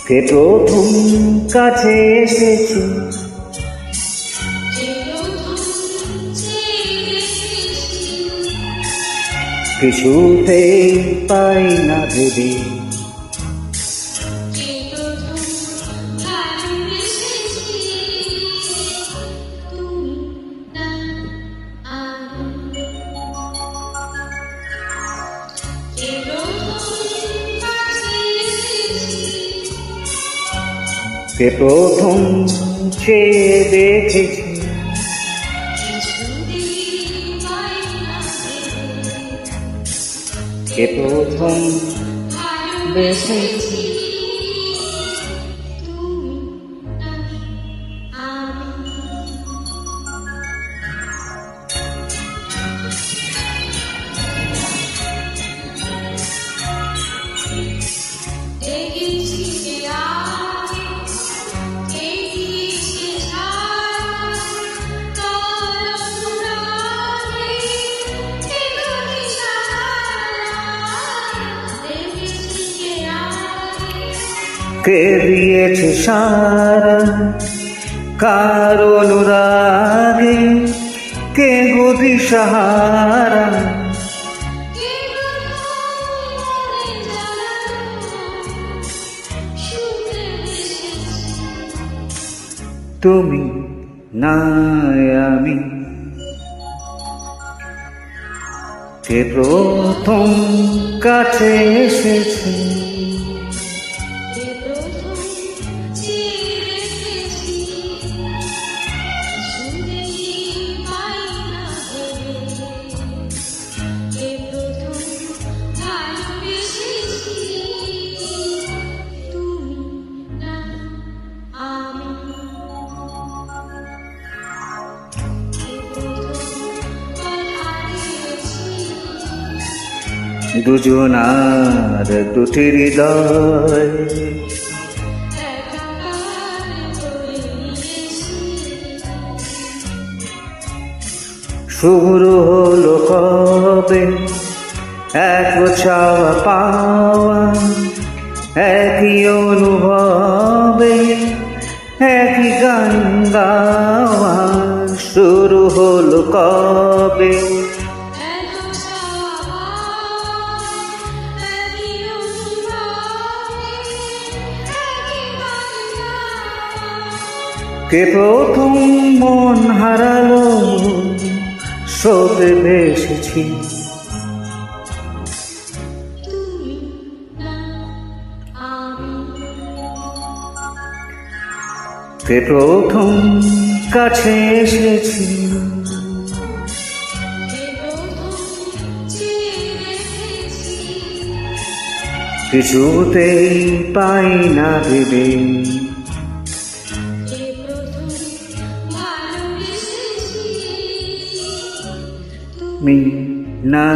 কে প্রথম কাছে এসেছে, কিছুতেই পাই না ভেবে, কে প্রথম চেয়ে দেখেছি, কে প্রথম বেসেছি। কে দিয়েছে সারা কার অনুরাগে, কে গদি সাহারা, তুমি নাই আমি। কে প্রথম কাছে এসেছে, দুজনার দুটি হৃদয়, শুরু হলো কবে এক চাওয়া পাওয়া, একই অনুভবে একই গান গাওয়া, শুরু হলো কবে কে প্রথম মন হারালো স্রোতে ভেসেছি, কে প্রথম কাছে এসেছি, কিছুতেই পাই না ভেবে, তুমি না